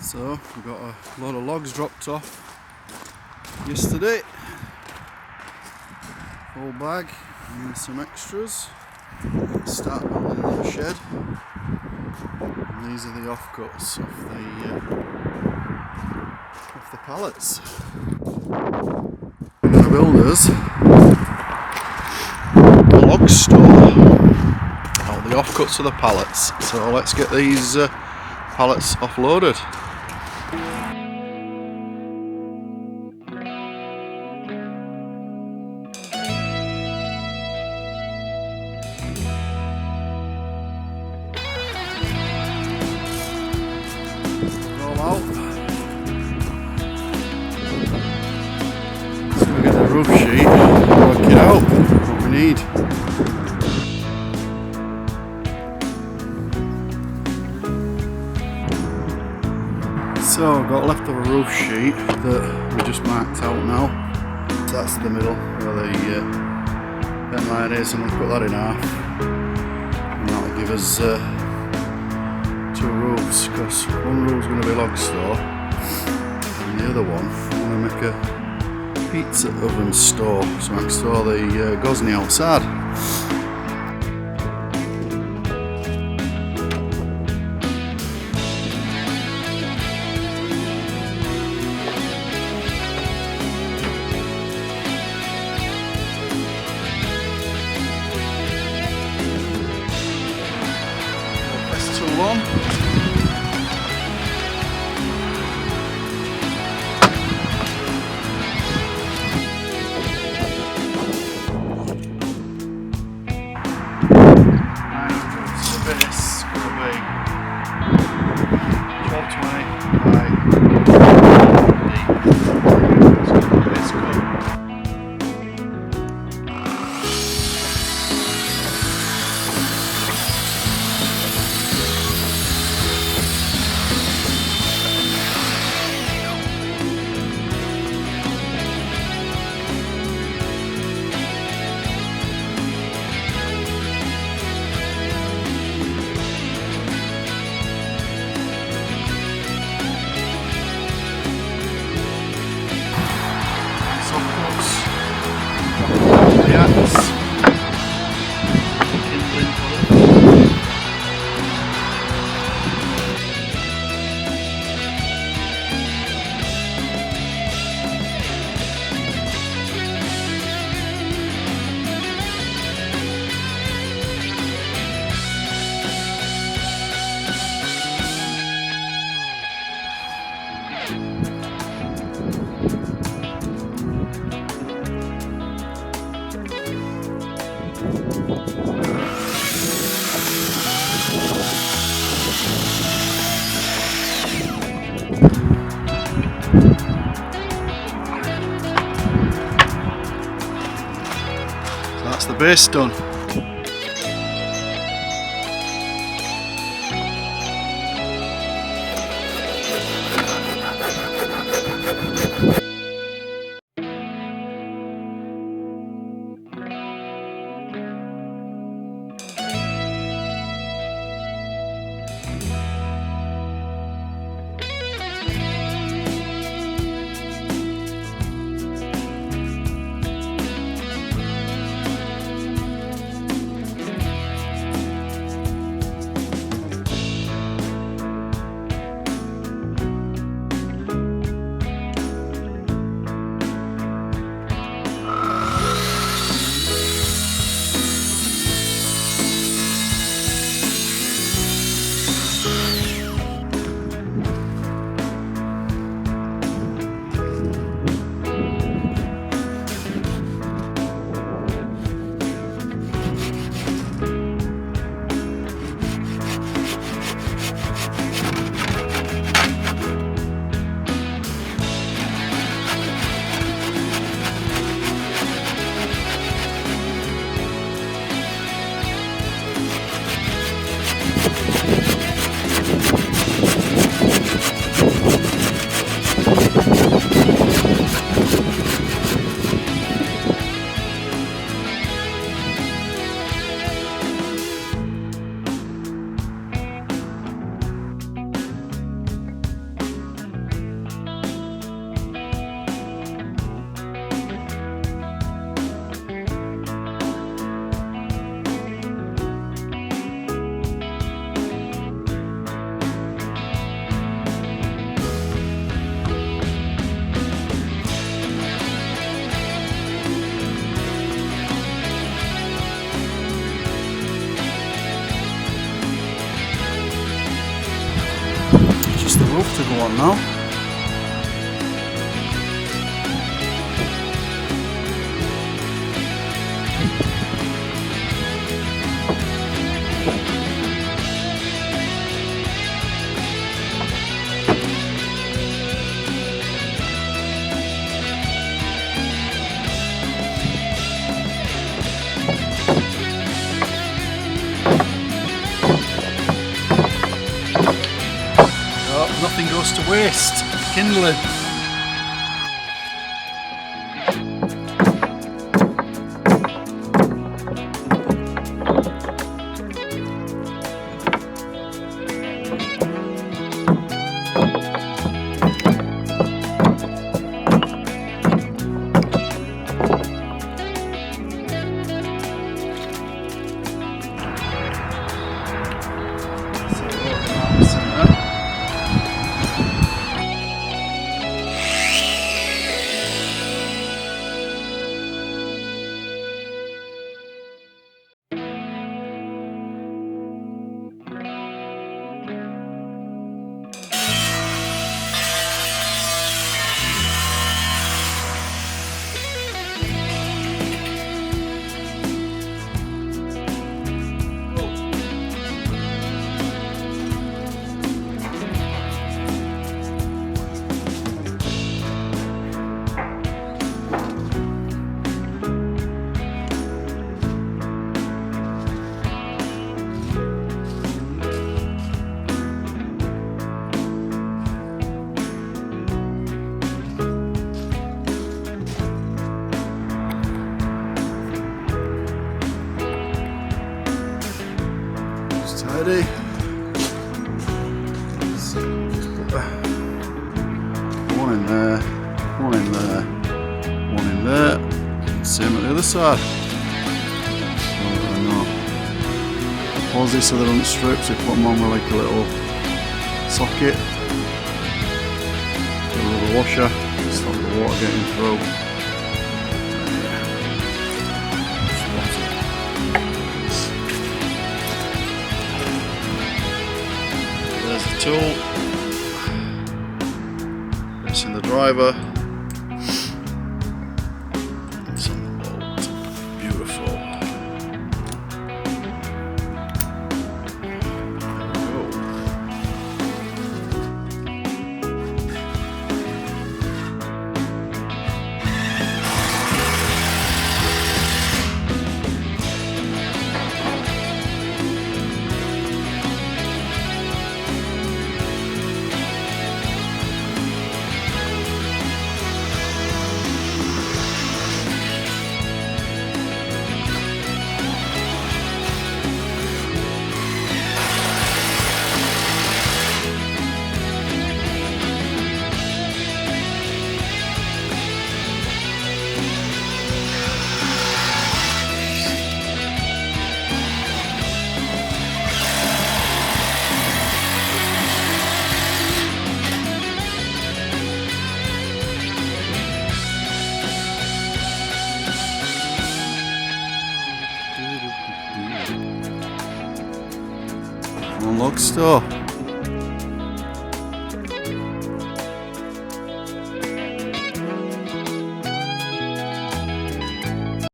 So we got a load of logs dropped off yesterday, full bag and some extras. Start building another shed, and these are the offcuts off the pallets. We're going to build us a log store, all the offcuts of the pallets. So let's get these pallets offloaded. Roof sheet, work it out, what we need. So I've got leftover roof sheet that we just marked out now. So that's the middle where the bent line is, and we'll put that in half. And that'll give us two roofs, because one roof's going to be log store, and the other one I'm going to make a pizza oven store, so I can store the gozni outside. Press tool on. This will be 1220 by deep. This cut. That's the base done. roof to go on now. Nothing goes to waste. Kindling. Tidy. One in there, one in there, one in there. Same at the other side. Pause these so they don't strip, so you put them on with like a little socket. A little washer, stop the water getting through. There's the tool, it's in the driver, it's on the bolt, beautiful. There we go. Unlock store.